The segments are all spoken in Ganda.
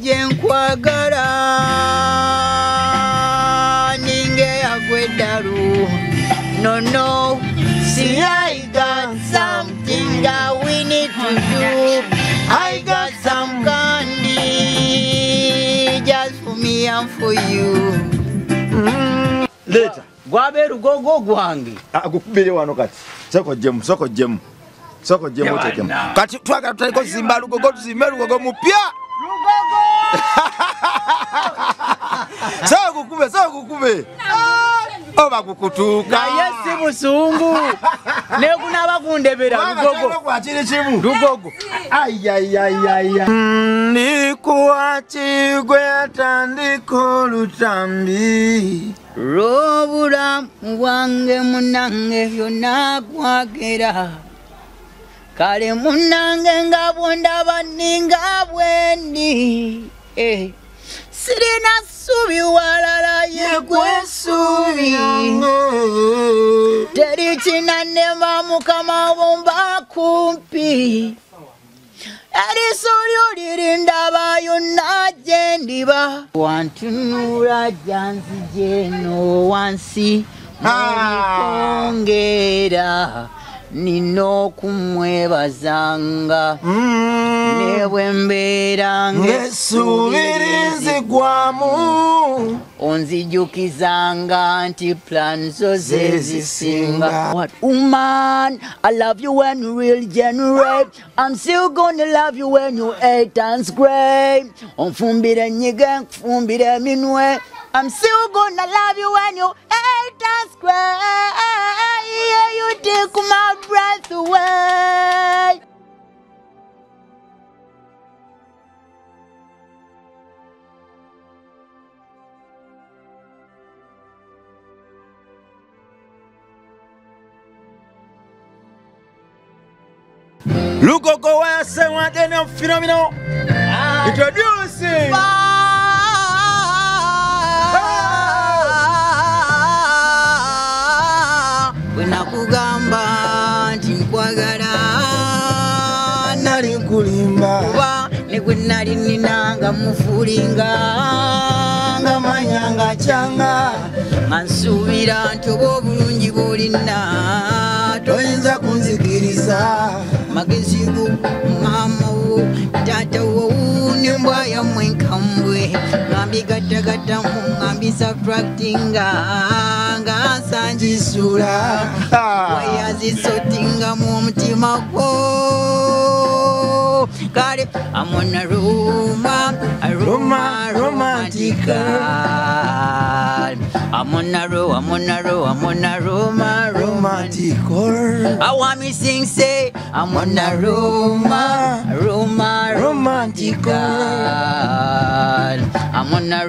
jenkwagala ninge yagwedalu. No, see I got something that we need to do. I got some candy just for me and for you. Later. Gwaberu go gwangi. Akukubire wano kati. Soko jemu tekemu. Kati twaga tuliko zimba lugogo tuzimbe lugogo mupya. Lugogo. Sawa kukube. Oba kukutuka. Na yesi musungu. Ne kuna bakundebera lugogo. Kwa chini chimu. Lugogo. Ay. Ndikuachigwe atandiko lutambi. Robura wange munange byonna kwagera. Kale munange nga bondaba ninga bwendi. Sirina subi walala yegwesubi. Teri kinanema mukama bomba kumpi. Erisolyo lirindaba yonna gyendiba. Wantunula jansi jeno wansi mukongera. Nino kumwebazanga nebwembeera ngesubirizi gwamu onzijukizanga nti plan zo zezisinga. What woman, I love you when you real generate. I'm still gonna love you when you 8 times great. Onfumbire nyige nfumbire minwe. I'm still gonna love you when you 8 times great. Yeah, you take my breath away. Lugogo wa sewa deno phenomenal. Introducing Wenakugamba nti nkwagala nali nkulimba kuba ne gwe nali ninanga mufulinga nga manyanga changa nga nsuubira nti oba obulungi bw'olina toyinza kunzikiriza magezi go mama wo tata wo nembwa yammwe nkambwe ngambi gattagatta mu ngambi subtractinga nga nsanjisula wayazisotinga mu mutima gwo kale amona Roma romantic amona Roma romantic. I want me sing say amona Roma romantic. Amona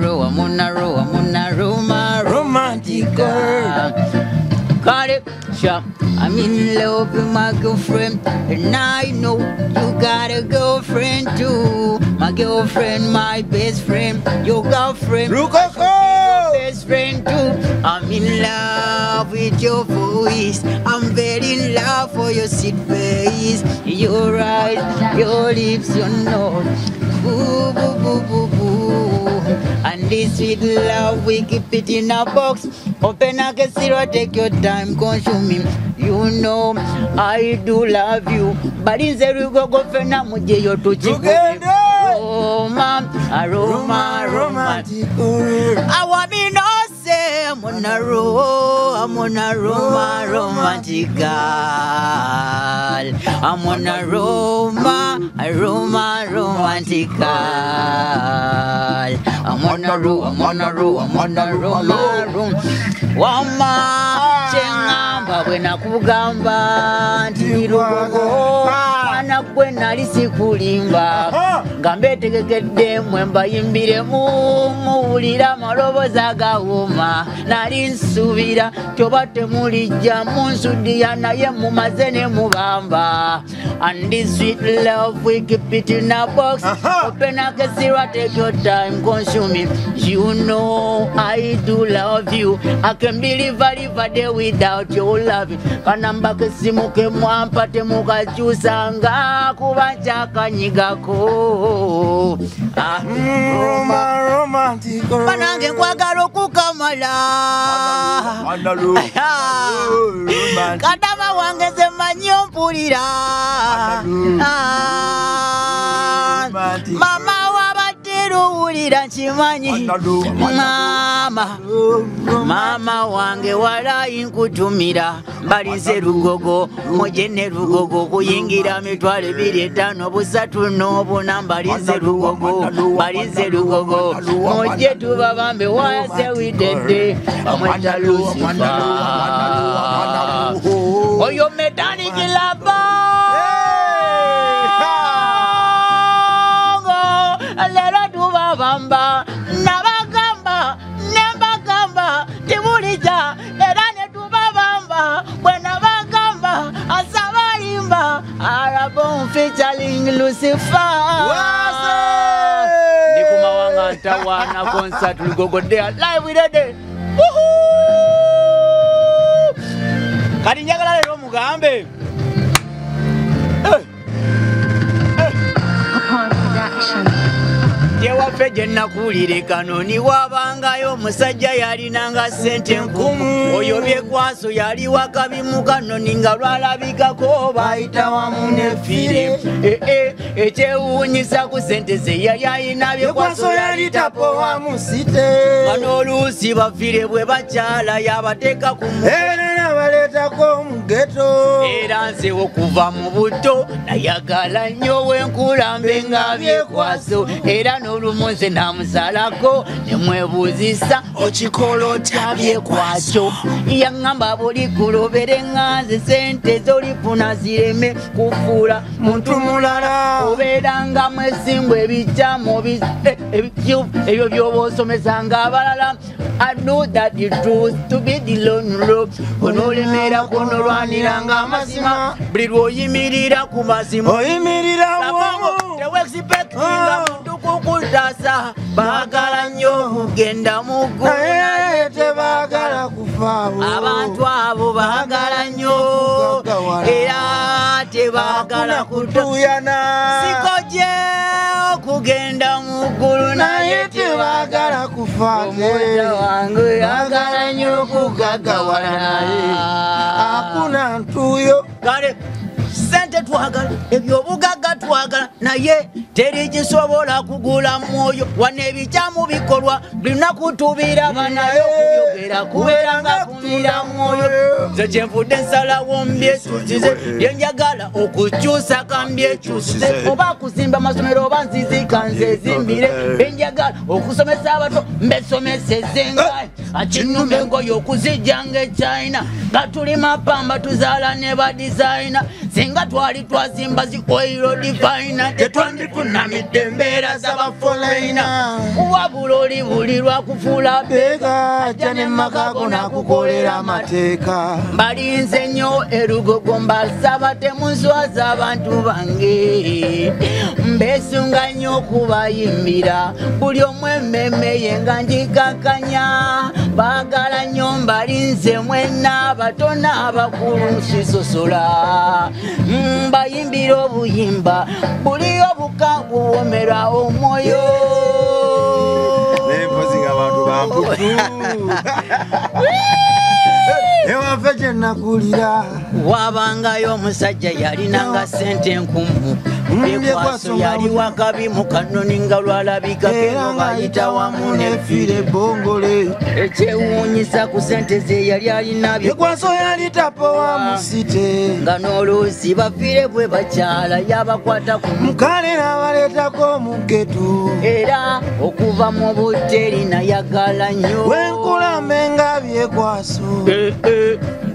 Roma romantic. Got it, sure. I'm in love with my girlfriend, and I know you got a girlfriend too. My girlfriend, my best friend, your girlfriend, best friend too. I'm in love with your voice. I'm very in love for your sweet face, your eyes, your lips, your nose. Boo, boo, boo, boo, boo. And this sweet love, we keep it in a box. Open a casino, take your time, consume me. You know I do love you, but in the go fena muje yo to chikende. Roma romantic. I want me no say amona Roma romantic. Amona Roma romantic. Amona Roma. Wama chengamba bwena kugamba nti lugogo mwana gwe nali sikulimba ngambe tegegedde mwemba yimbire muwulira maloboozi agawuma nali nsubira toba temulijja munsudiya naye mumaze ne mubamba. And this sweet love we keep it in a box. Open a casino, take your time, consume it. You know I do love you. I can believe a day without your love. Kanamba kesimu ke mwampa temuka chusanga kuba kyakanyigako banange nkwagala okukamala kadama wange ze manyi ompulira mama wabatera owulira nkimanyi mama wange walayi nkutumira balinze lugogo mujene lugogo kuyingira 2,500 busatu n'obuna balinze lugogo mujje tubabambe wasewidedde amweta Lucifer oyo medanikilaba lero tubabamba nabagamba nembagamba tibulija era netubabamba bwena bagamba asabayimba Arabon featuring Lucifer ndikumawanga ntawana concert lugogo there live with it kati njagala lero mugambe Tewaffe gye nakuwulire kanoni wabangayo omusajja yalinanga ssente 10 oyo byekwaso yali wakabimu kanoni nga lwalabikako bayita wamu nefire ekyewuunyisa ku ssente ze yali ayina byekwaso yali tapowa musite nga n'oluusi bafire bwe bakyala yabateeka ku baleetako mugeto era nze okuva mu buto nayagala nnyo wenkulambe nga byekwaso era n'olumu nze namusalako nemwebuuzisa okikola otya byekwaso yaŋŋamba buli kulobere ŋŋanze sente zolifuna zireme kufuula muntu mulala obeeranga mwesimbu ebijjamu ebyo byoba osomesanga abalala I know that the truth to be the lone rope onolemera konolwaniranga amazima buli lwoyimirira ku mazima oyimirira womo tewexpectinga muntu kukutasa baagala nnyo kugenda mu ggulu naye tebaagala kufaawo abantu abo baagala nnyo era tebaagala kutuyana sikoje okugenda mu ggulu naye tebaagala kufaawo wangu yagala nnyo kugagawala naye hakuna ntuyo kale sente twagala ebyobugagga twagala naye teri kisobola kugula mwoyo wane ebikyamu bikolwa buli lunaku tubiraba nayo kubyogera kubeeranga kumira mwoyo nze kyenvudde nsalawo mbyekyusize byenjagala okukyusa kambyekyusize oba kuzimba amasomero oba nzizika nze ezimbire byenjagala okusomesa abato mbesomeseze akinume engoye okuzijjanga eChina nga tuli mapamba tuzaala ne badizayina singa twali twazimba zikoiro difaina tetwandifunamidde embeera z'abafolayina wabula olibulirwa kufuula beega ajja nemmakako nakukolera amateeka mbalinze nnyo erugogo mbasaba temunswaza abantu bange mbeesunga nnyo okubayimbira buli omu emmemme ye nga njikakanya baagala nnyo mbalinze mwenna abato n'abakulu nsisosola mbayimbira obuyimba buli obuka buwomera omwoyo nempozinga abantu bamputu ewaffe gye nakulira wabangayo omusajja yalinanga ssente 10 byekwaso yali wakabi mu kanoni nga lwalabika keno bayita wamu nefire bongole ekyewuunyisa ku ssente ze yali alina byekwaso yali tapowa musite nga n'oluusi bafire bwe bakyala yabakwata ku mukale n'abaleetako mu geto era okuva mu buteri nayagala nnyo wenkulambe nga byekwaso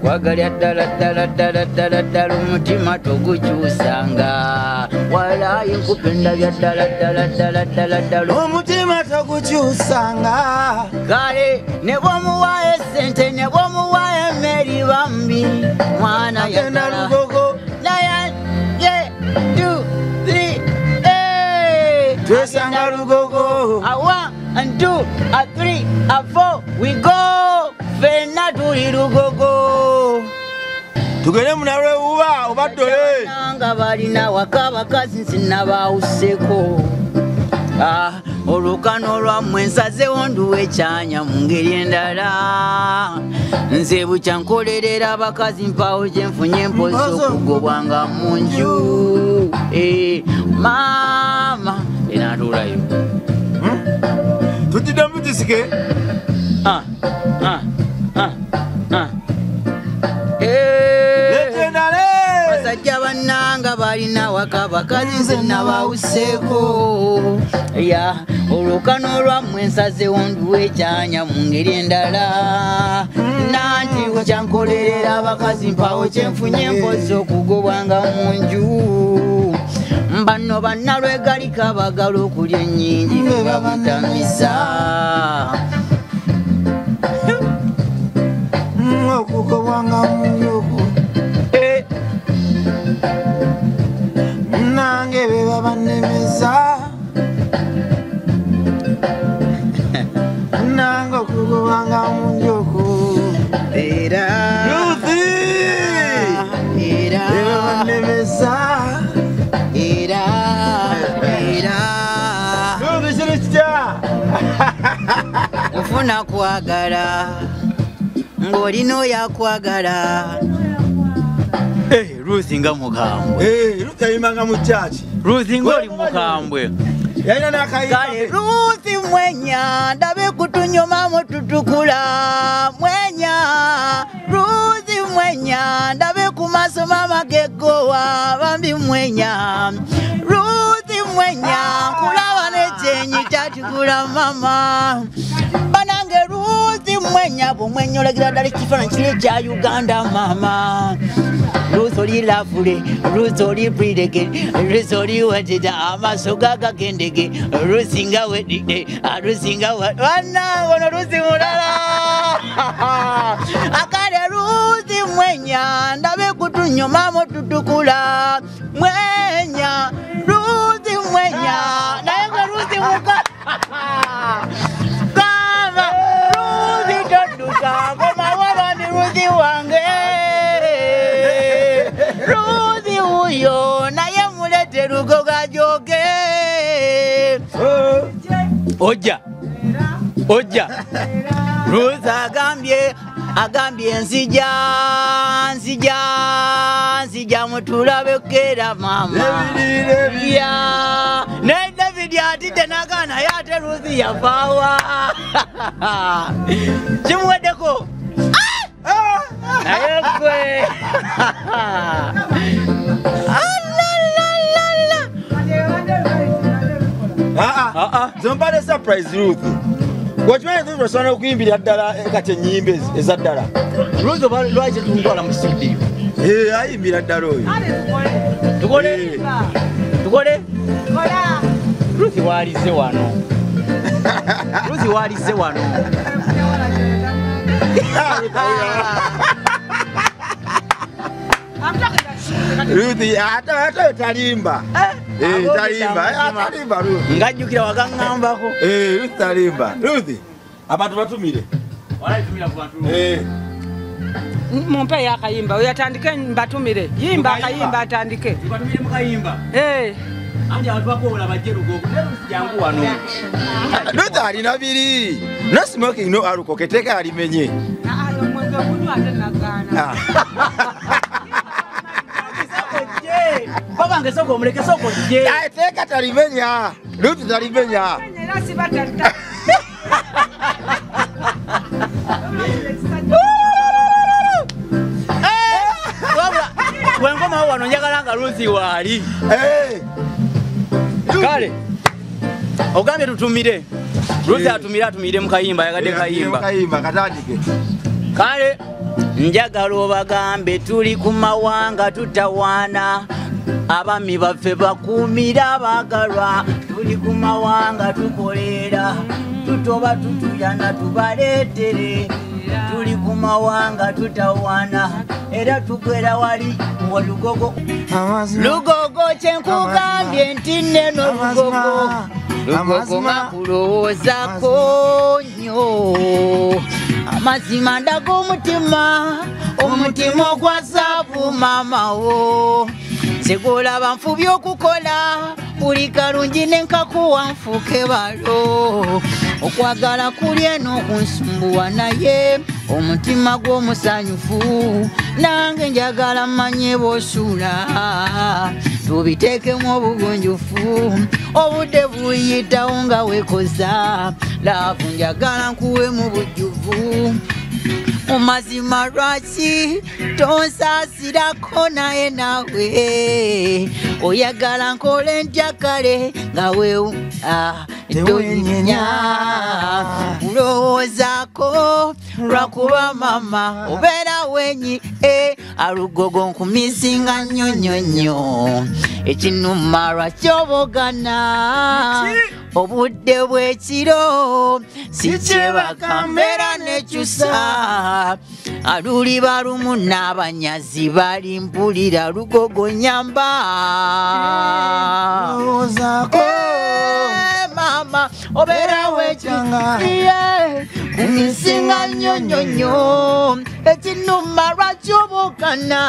kwagalya ddala omutima togukyusanga walayi nkupenda bya ddala omutima togukyusanga kale ne bwomuwaayo essente ne bwomuwaayo emmeri bambi mwana yagenda lugogo naye 2 3 twesanga lugogo 1 and 2 and 3 and 4 we go fenna tuli lugogo tugende munalwe uba obaddole nga balina waka bakazi sinabawuseko olukano lwammwe nsazewo nduwe ekyanya mu ngeri endala nze bukya nkolerera abakazi mpawo kyenfunye mpozi okugobwanga mu nju maama enatuulayo tujjidde mukisike basajja bannanga balina waka bakazi nze nabawuseeko olukano lwammwe nsazewo nduwe ekyanya mu ngeri endala nanti bukyankolerera abakazi mpawo kyenfunye mpozi okugobwanga mu nju bano bannalwegalika bagala okulya ennyingi bebabutamisa okugobwanga mu njuku nange beba bannemeza nange okugobwanga mu njuku era beba bannemeza nfuna kwagala ng'olina oyakwagala Ruth nga mukambwe Ruth yayimanga mu church Ruth ng'oli mukambwe yalina n'akayimba Ruth mwenya ndabe kutunyuma mututukula mwenya Ruth mwenya ndabe kumaso mama gegowa bambi mwenya Ruth mwenya kulaba n'ekyenyi kyatukula mama banange Ruth mwenya bumwenya olagira ddala ekifaananyi kiri ekya Uganda mama Ruth oli lovely, Ruth oli pretty, Ruth oli wetita amaaso gagakendege Ruth nga wedide Ruth nga wana wono Ruth mulala akale Ruth mwenya ndabe kutunyuma mututukula mwenya Ruth mwenya naye nga Ruth muka kama Ruth toduka ngoma wabandi Ruth wange Ruthi uyo naye mulete lugoga joge Oja Ruth agambye nsija mutulabekera mama ne David atidde nagana yate Ruth yafaawa kimuweddeko naye gwe zombade surprise Ruth wakimanyi Ruth osobola okuyimbira ddala kati ennyimba eza ddala Ruth lwaki tumutwala mu studio ayimbira ddala oyo tukole Ruth walize wano Ruth ate talimba talimba Ruth ngajjukira wagaŋŋambako Ruth talimba Ruth abantu batumire mumpe yakayimba oyatandike mbatumire yimba akayimba atandike Ruth alina biri no smoking no aluko keteka alimenye babange soko muleke soko je teka talimenya Ruth talimenya wengoma wano njagala nga Ruth waali kale ogambye tutumire Ruth atumire mukayimba yagadde kayimba katandike kale njagala obagambe tuli ku mawanga tutawaana abami baffe bakuumira abagalwa tuli ku mawanga tukolera tutoba tutuyana tubaleetere tuli ku mawanga tutawaana era tugwera wali wa lugogo kyenkugambye nti neno lugogo makulowoozako nnyo amazima ndaga omutima ogwa zaabu mama wo segolaba nfubye okukola buli kalungi nenkakuwa nfuuke balo okwagala kulye n'okunsumbuwa naye omutima gw'omusanyufu nange njagala mmanye bw'osuula tubiteekemu obugunjufu obudde buyitawo nga weekoza laavu njagala nkuwe mu bujjuvu mumazima lwaki tonsaasirako naye naawe oyagala nkole ntya kale nga tonyenya ulowoozaako lwakuba mama obeera wenyi alugogo nkumisinga nnyonnyonnyo ekinuma lwakyobogana obudde bw'ekiro sikyebaka mbeera nekyusa aluliba lumu n'abanyazi bali mpulira lugogo nyamba mama obeera wekyanga kumisinga nnyonnyonnyo ekinuma lwakyobogana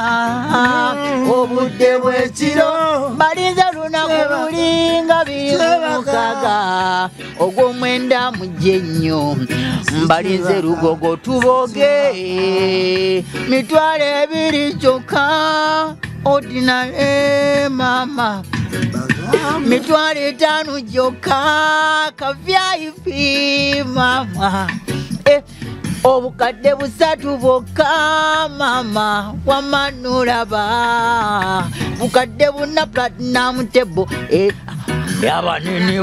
obudde bw'ekiro balinze lunaku lulinga biri mukaaga ogw'omwenda mujje nnyo mbalinze lugogo tuboge mitwalo 2 kyokka ordinary mama mitwalo 5 gyokka kavyayipi mama obukadde 3 bwokka mama wamanulaba bukadde 4 platinum table yabanini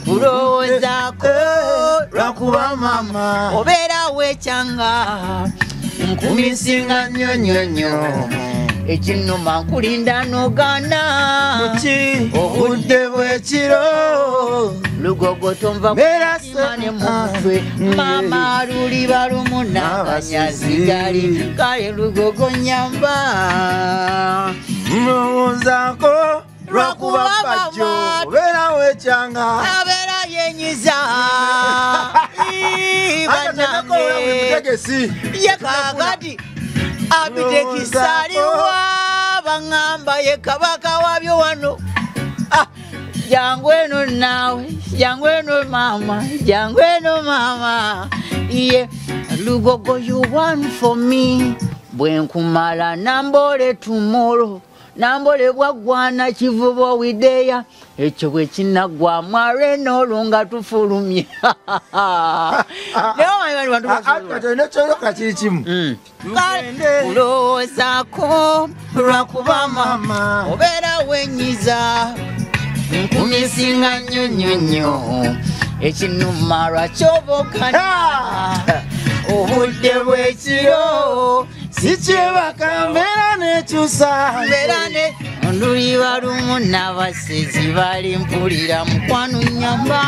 kulowoozaako lwakuba mama obeera wekyanga nkumisinga nnyonnyonnyo ekinuma nkulinda n'ogaana obudde bw'ekiro lugogo tonva kuimane mumutwe mama luliba lumu n'abanyazi gali kale lugogo nyamba mulowoozaako lwakuba bajjo obeera wekyanga abeera yenyiza banange yekakati abitekisaliwa baŋŋamba ye kabaka wabyo wano jangu eno naawe jangu eno mama ye lugogo you one for me bwenkumala nambole tomorrow nambole bwagwana kivubo wideya ekyo bwe kinaggwa mware n'olwo nga tufulumye kiri kimu kulowoozaako lwakuba mama obeera wenyiza nkumisinga nnyonnyonnyo ekinuma lwakyobogana obudde bw'ekiro sikyebaka mbeera nekyusa nduliba lumu n'abasezi bali mpulira mukwano nyamba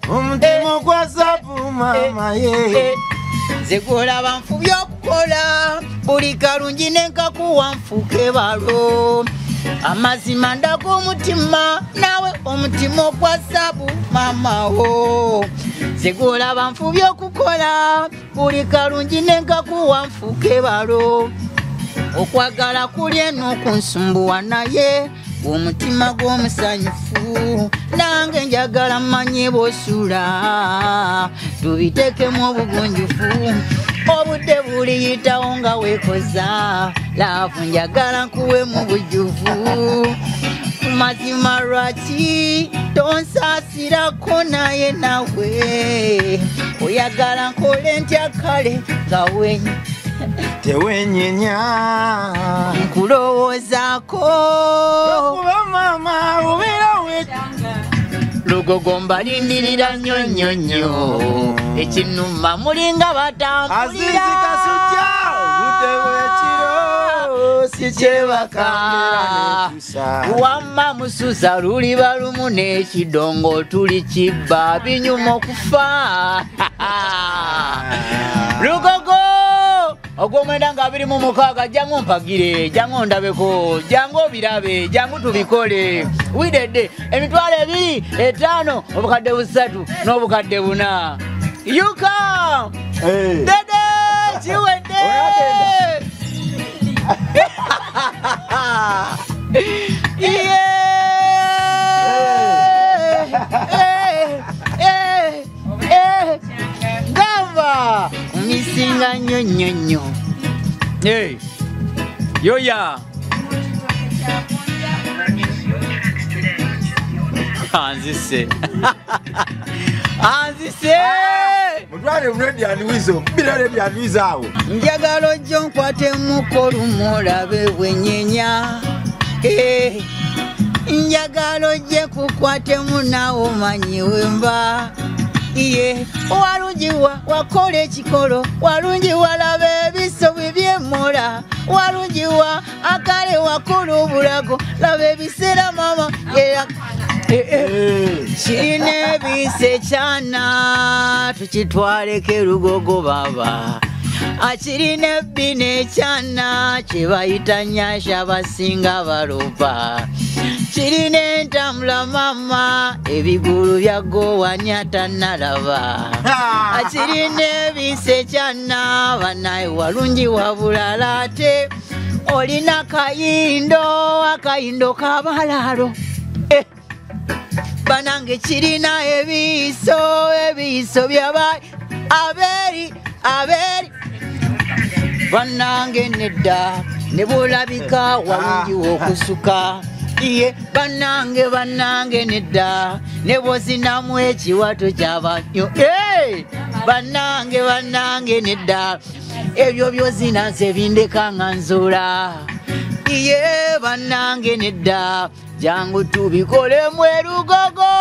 omutima ogwa zaabu mama ye nze gwolaba nfubye okukola buli kalungi nenkakuwa nfuuke balo amazima ndaga omutima nawe omutima ogwa zaabu mama wo nze gwolaba nfubye okukola buli kalungi nenkakuwa nfuuke balo okwagala kulye n'okunsumbuwa naye omutima gw'omusanyufu nange njagala mmanye bw'osuula tubiteekemu obugunjufu obudde buliyitawo nga weekoza laavu njagala nkuwe mu bujjuvu mazima lwaki tonsaasirako naye nawe oyagala nkole ntya kale nga wenyi tewenyenya nkulowoozaako okuba mama obeera wekyanga lugogo mbalindirira nnyonnyonnyo ekinuma mulinga batambulira azizikasujja obudde bw'ekiro sikyebaka wamma musuza luliba lumu n'ekidongo tuli kibba binyuma okufa lugogo ogw'omwenda nga 26 jangu mpagire jangu ndabeko jangu birabe jangu tubikole widedde emitwalo 2 5 obukadde 3 n'obukadde 4 yuka dede chiwedde gamba misinga nyonyonyo yoya anzise mutwale mredi anuizo biraredi anuiza awo njagala ojjo nkwate mukolu mulabe bwenyenya njagala ojje kukwatemu naawo manyi wemba iye walungiwa wakola ekikolo walungiwa laba ebiso bibyemmola walungiwa akale wakola obulago laba ebiseera mama kirina ebise kyana tukitwaleko erugogo baba akirina ebbina ekyana kyebayita nyasha basinga balopa kirina entambula mama ebigulu byagowanya tannalaba akirina ebise kyana banaye walungi wabulala ate olina akayindo kabalaalo banange kirina ebiso byaba aberi banange nedda ne bulabika walungi wokusuka iye banange nedda ne bozinamu ekiwato kyabanyo banange nedda ebyo byozina nze bindeka nga nzula iye banange nedda jangu tubikolemu erugogo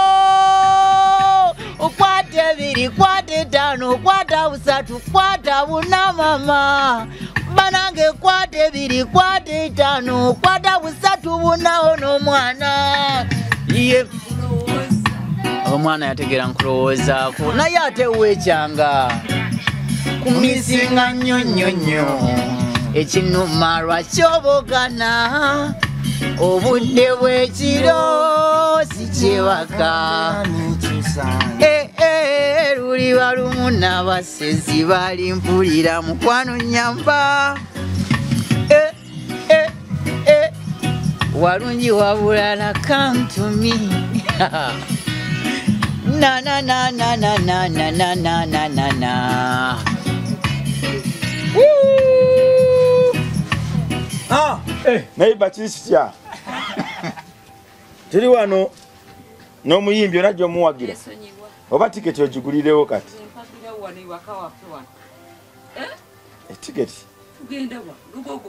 ukwate 2 kwate 5 kwata 3 kwata 4 mama banange kwate 2 kwate 5 kwata 3 4 ono mwana iye omwana yategera nkulowoozaako naye ate wekyanga kumisinga nyonyonyo ekinuma lwakyobogana obudde bwekiro sikyebaka luliba lumu n'abasezi bali mpulira mukwano nyamba walungi wabulala come to me na naiba kisitya tiri wano n'omuyimbi onajja omuwagira oba tiketi ogigulirewo kati etiketi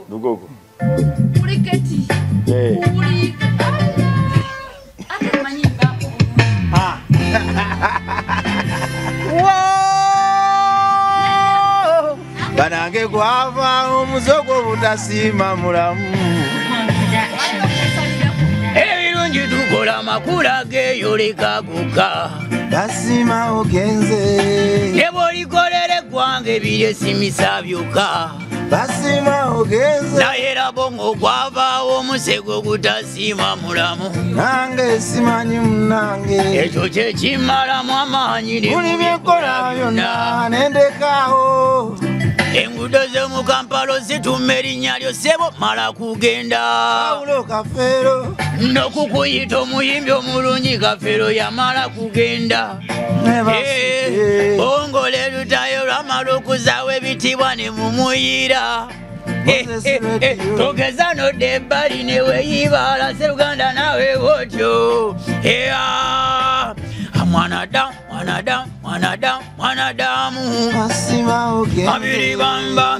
lugogo banange gwava omuzogo budasiima mulamu ebirungi tukola makula geyoleka guka dasiima ogenze ne bwolikolera eggwanga ebyesimisa byokka basiima ogenze naye rabongo gwavaawo omusego gutasiima mulamu nange simanyi munange ekyo kyekimalamu amaanyi buli byenkola byonna nendekaawo enguudo z'omu Kampala zituma erinnya lyo ssebo mala kugenda Paulo Kafeero n'okukuyita omuyimbi omulungi Kafeero yamala kugenda ongola lutayo lwamala okuzaawo ebitibwa ne mumuyira togeza nodde ebbali ne weeyibaala Sseruganda naawe bwotyo mwanadamu abiri bamba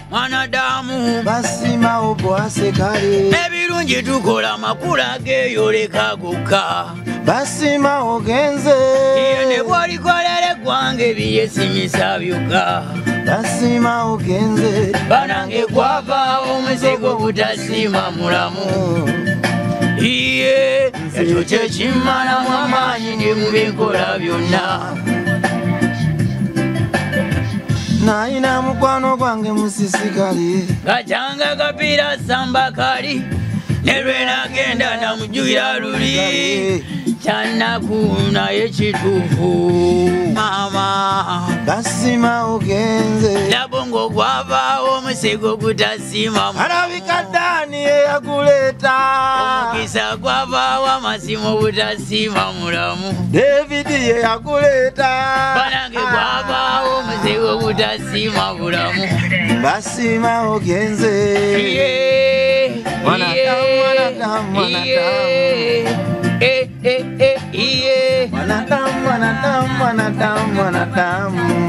mwanadamu basima obwase kale ebirungi tukola makula geyoleka gokka basima ogenze ne bwolikolera eggwanga ebyesimisa byokka basima ogenze banange gwavaawo omusego butasiima mulamu iye ekyo kyekimalamu amaanyi ne mu byenkola byonna naina mukwano gwange musisikali gachanga kapira samba kali nerwena genda na mujuyira luli chanakuna yechitufu mama gasima ogenze nabongo gwavawo musego gutasima alabika Dani yakuleta omukisa gwavawo amasimu butasima mulamu David ye yakuleta banange gwavawo musego butasima bulamu basima ogenze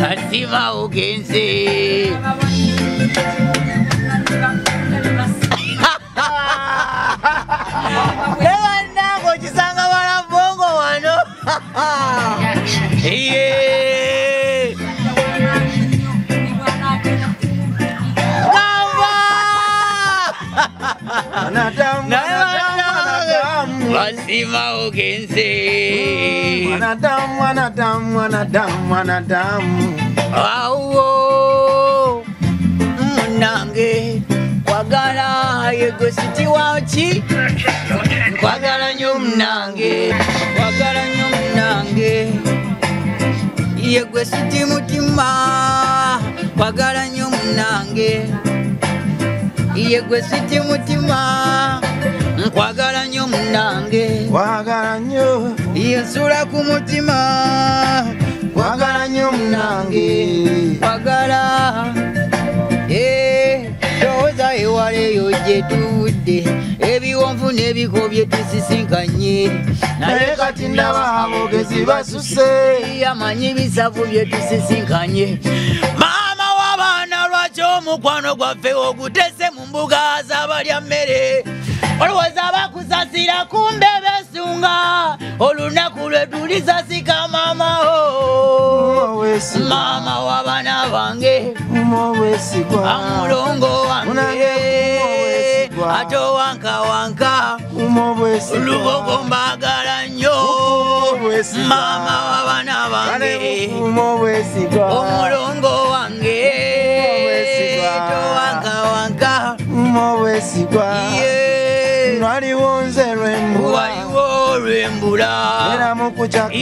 Asima ogenze Lewa nango chisanga wala bongo wano Basima ogenze Wanadamu Awo Munange Kwagala yego siti wachi Kwagala nyo munange Kwagala nyo munange Yego siti mutima Kwagala nyo munange Yego siti mutima Kwagala nyo munange Kwagala nyo Yensula ku mutima Kwagala nyo munange Kwagala Toza ewaleyo gye tudde ebiwonvu n'ebikobye tusisinkanye naye kati ndaba abogezi basuse amanyi bisavu bye tusisinkanye maama w'abaana lwaki omukwano gwaffe ogutese mu mbuga z'abalya mmere olowooza bakusasira kumbe besunga olunaku lwe tulisasika maamaho maama w'abaana bange amulongo wange ate wankawanka lugogo mbagala nnyo maama w'abaana bange omulongo wange towankawanka waliwo nze lwembula era mukuchaka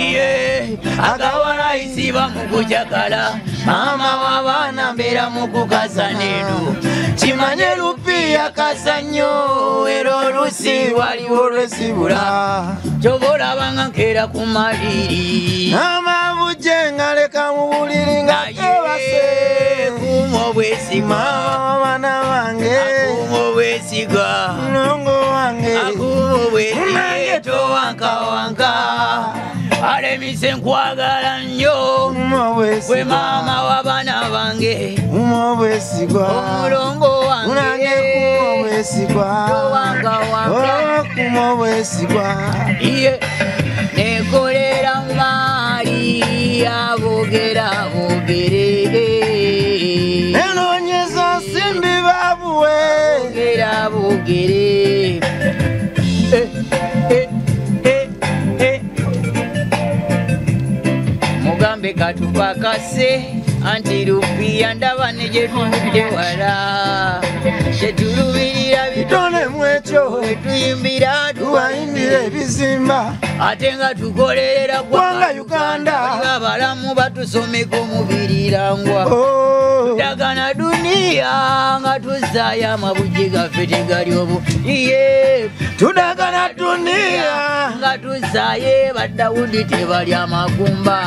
agawala isiba mukuchakala maama w'abaana mbeera mukukasa neno kimanye lupiya kasa nnyo era olusi waliwo lwesibula kyobaolabanga nkeera ku maliri amabujje nga leka mu buliri nga tebase kuuma obwesigwa abaana bange akuuma obwesigwa mulongo wange akuuma obwesigwa towankawanka alemise nkwagala nnyo gwe maama w'abaana bange omulongo wange iye nekolera maali abogera bogere enonyeza simbi babuwe bogera bogere mugambe katupakase anti lupiya ndaba ne gyetudde wala gyetulubirira bitone mwekyo tuyimbira tuwayimbira ebizimba ate nga tukolerera gwanga Uganda abalamu batusomeka omubirirangwa dagana duniya nga tuzaayo amabujje gaffe tegali obu iye tudagana duniya nga tuzaayo badawudi tebali amagumba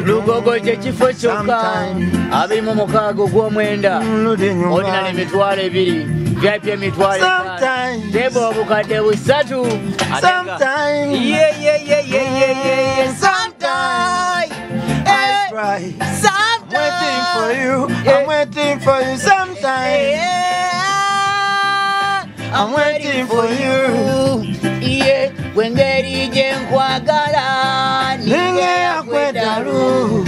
lugogo kyekifo kyokka 26 ogw'omwenda olina n'emitwalo 2 VIP emitwalo 5 tebo obukadde 3 I'm waiting for you sometimes. I'm waiting for you. Yeah, when ngeri je nkwagala ninge yakwedaru.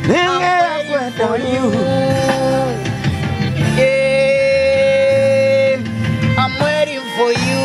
Ninge yakwedaru. I'm waiting for you.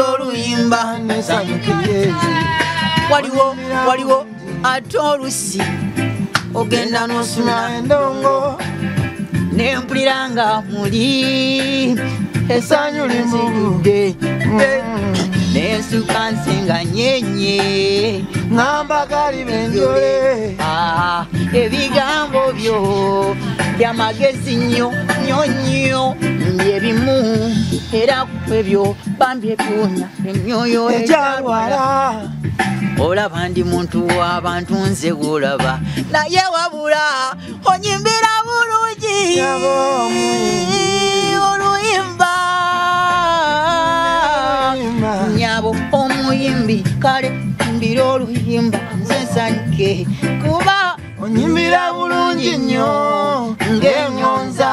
mbira oluyimba nesanyukiye waliwo ate olusi ogenda n'osula endongo nempulira nga muli essanyu limude nensuka nsenga nyenye ngamba gali benjole ebigambo byo byamagezi nnyo byebimu era kwebyo bambye byona emyoyo ejalwala olaba ndi muntu w'abantu nze golaba naye wabula onyimbira bulungi oluyimba nyabo omuyimbi kale mbira oluyimba nze nsanyuke kuba onyimbira bulungi nnyo ng'eŋŋonza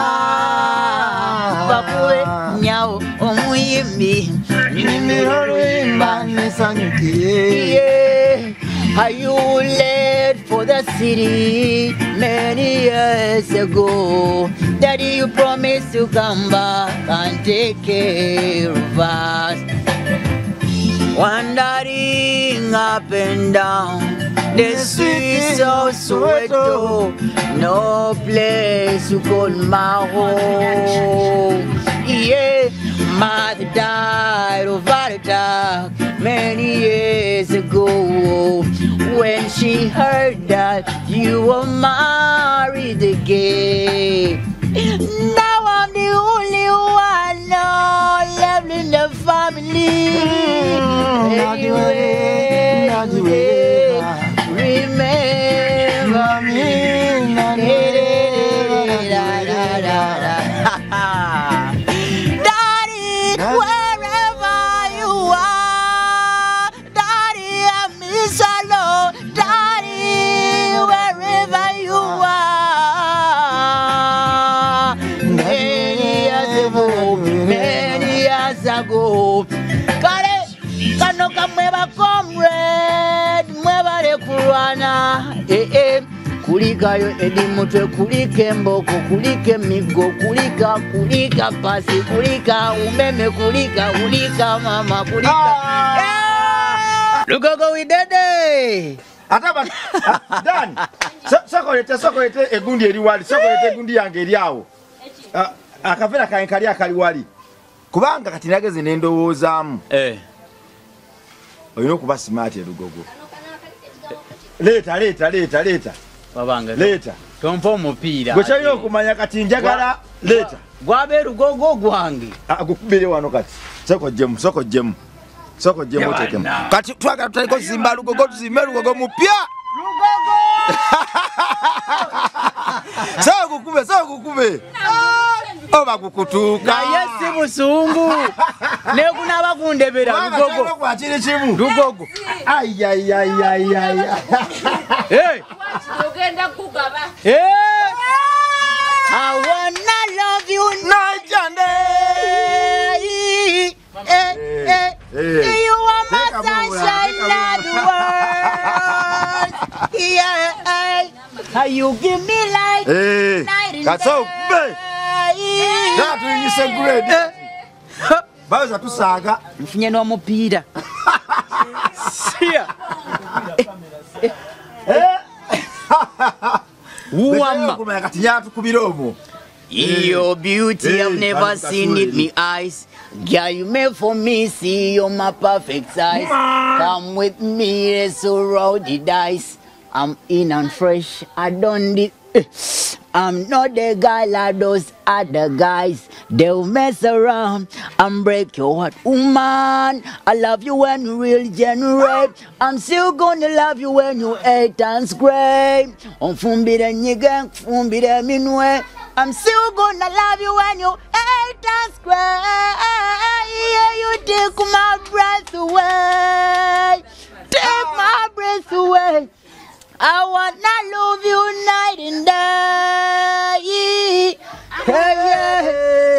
bakube nyabo omuyimbi nyimbira oluyimba nesanyukiye. Are you late for the city many years ago? Daddy, you promised to come back and take care of us. Wandering up and down the streets of Soweto, no place to call my home. Yeah, mother died of heart attack many years ago. When she heard that you were married again, now I'm the only one left in the family. Anyway, remember me. Daddy, wherever you are, Daddy, I miss alone. Daddy, wherever you are. Many years ago. Kale, kano kamweba comrade, mweba le kulwana. Kulikayo edimutwe, kulika emboko, kulika emigo, kulika pasi, kulika umeme, kulika mama, kulika. Lugogo we did it. Ataba Dan sokolete egundi eriwali sokolete egundi yange eriawo akavera kankali akaliwali kubanga kati nageze nendowozaamu oyino kuba smart Lugogo leta babanga leta tompa omupiira gwe kyalina okumanya kati njagala leta gwabe Lugogo gwange agukubire wano kati soko jemu tekemu kati twagala tutaliko zimba Lugogo tuzimbe Lugogo mupya sawa kukube oba kukutuka naye si busungu nekunaba kundebera Lugogo kwakiri kimu Lugogo ogenda kugaba I wanna love you night and day. You are my sunshine of the world. Yeah, you give me light night and day. That is a great. Baza tusaga mfunye n'omupiira. Sia. Your beauty I've never seen it me eyes. Girl, you made for me, see you're my perfect size. Come with me, let's roll the dice. I'm in and fresh, I don't need. I'm not the guy like those other guys. They'll mess around and break your heart. Woman, I love you when you real genuine. I'm still gonna love you when you hate and scream. I'm still gonna love you when you hate and scream. Yeah, you take my breath away. Take my breath away. I wanna love you night and day. Yeah.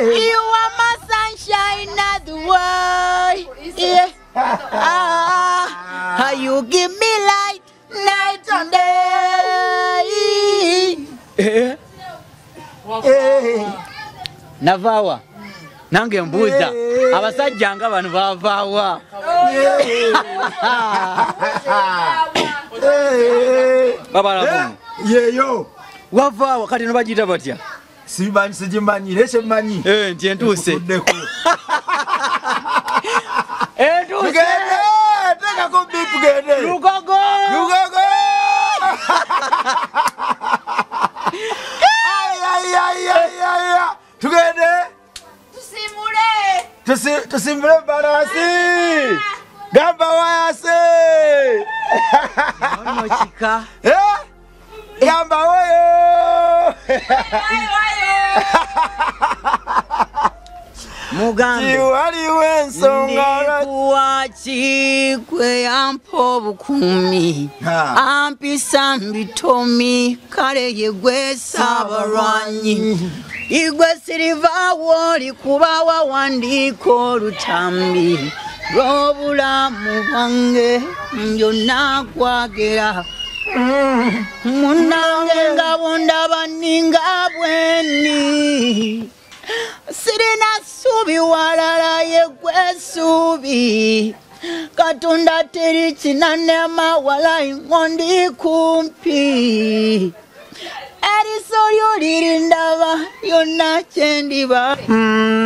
You are my sunshine of the world. Yeah. You give me light night and day. Navawa. Nange mbuza. abasajja nga bano bavaawa babalamu yeyo wavaawa kati no bagiyita batya simanyi sigimanyire ekyemanyi nti entuuse tugende tekako bi tugende lugogo tugende tusimule balasi gamba wayase onokika gamba woyo mugambe waliwo ensonga ndikuwaki gwe yampa obukumi ampisa mbitomi kale ye gwe Saabalwanyi igwe sirivaawo olikuba wawandiika olutambi lw'obulamu bwange byonna gwagera munnange nga bondaba nninga bweni sirina ssuubi walala ye gwe ssuubi Katonda teri kinanema walayi ngondi kumpi eriso lyo lirindaba yonna kyendiba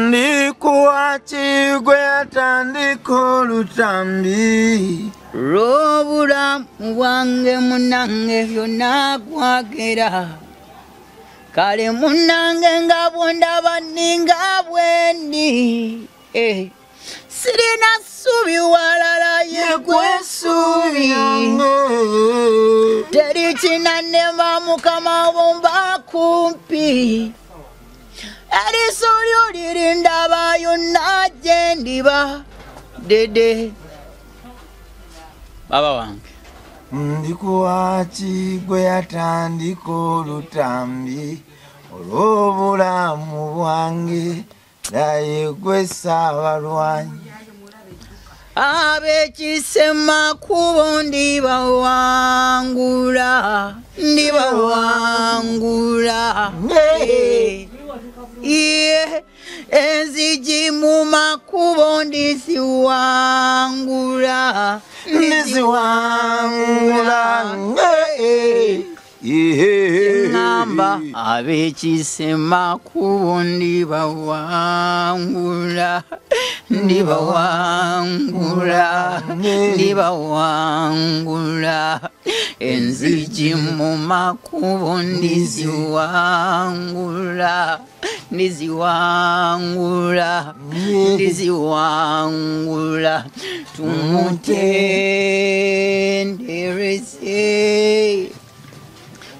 ndikuwaki gwe yatandika olutambi lw'obulamu bwange munnange byonna gwagera kale munnange nga bondaba nninga bwendi sirina ssuubi walala ye gwe ssuubi teri kinanema mukama bomba kumpi eriso lyo lirindaba yonna gyendiba dede baba wange ndikuwaki gwe yatandika olutambi olw'obulamu bwange naye gwe Saabalwanyi ab'ekisema kubo ndibawangula enzigi mu makubo ndiziwangula ngamba ab'ekisema kubo ndibawangula enzigi mu makubo ndiziwangula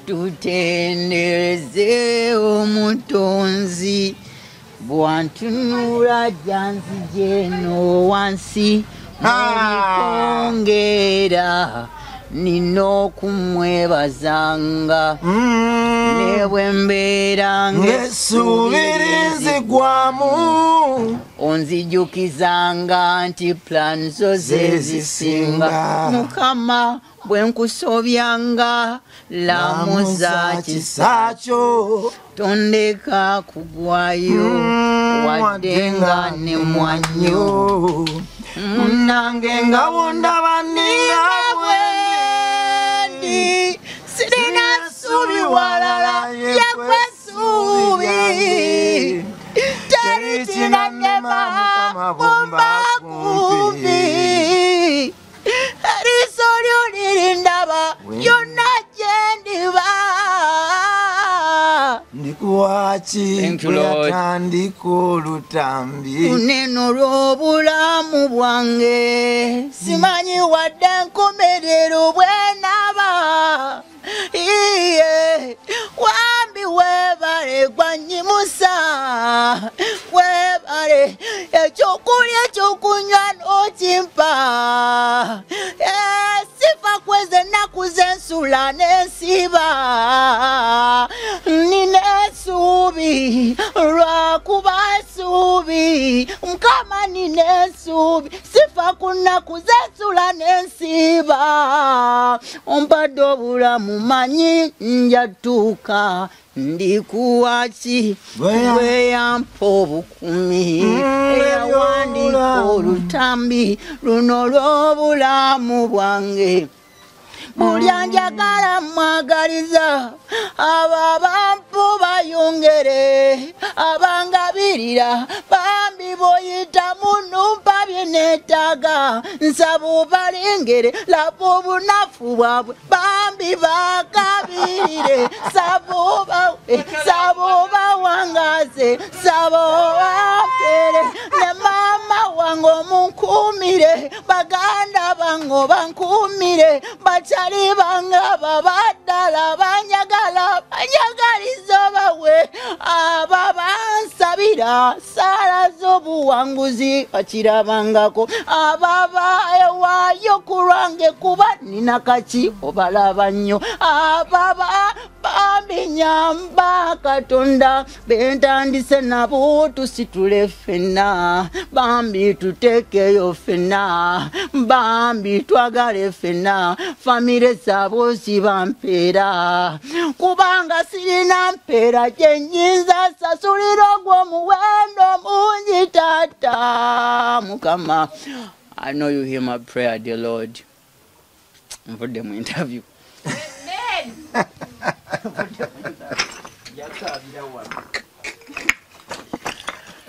tutendereze omutonzi bwantunula janzije no wansi kongera nino kumwebazanga nebwe mbeera ngesuubirizigwamu onzijukizanga nti plan zo zezisinga mukama bwe nkusobyanga lamu za kisakyo tondeka kugwayo waddenga ne mwanyo munnange nga bondaba nninga bwendi sirina ssuubi walala ye gwe ssuubi teri kinanema bomba kumpi eriso lyo lirindaba yonna gyendiba ndikuwaki gwe yatandika olutambi luneno lw'obulamu bwange simanyi wadde nkomerero bwenaba wambi webale gwanyimusa webale ekyokulya ekyokunywa n'okimpa sifa kweze ennaku zensula n'ensiba nina essuubi subi lwakuba subi mukama nine subi sifa kunaku zensula nensiba ompadde obulamu manyi njatuuka ndikuwaki weyampa obukumi eyawandika olutambi luno lw'obulamu bwange bulya njagala mwagaliza abo abampu bayongere abangabirira bambi boyita munumpa byenetaga nsaba obalengere laba obunafu bwabwe bambi bakabirire saba obawangaze saba obampere ne mama wange omunkumire baganda bange bankumire bachali banga babaddala banyagaliza bawe ababansabira sala z'obuwanguzi bakirabangako ababa ewaayo ku lwange kuba nina kaki obalaba nnyo ababa bambi nyamba katonda bentandise nabo tusitule ffenna bambi tutekeyo ffenna bambi twagale ffenna famire zabo zibampeera kubanga sirina mpeera gye nnyinza sasulira ogw'omuwendo mungi taata mukama. I know you hear my prayer, dear Lord. Nvudde mu interview. Amen.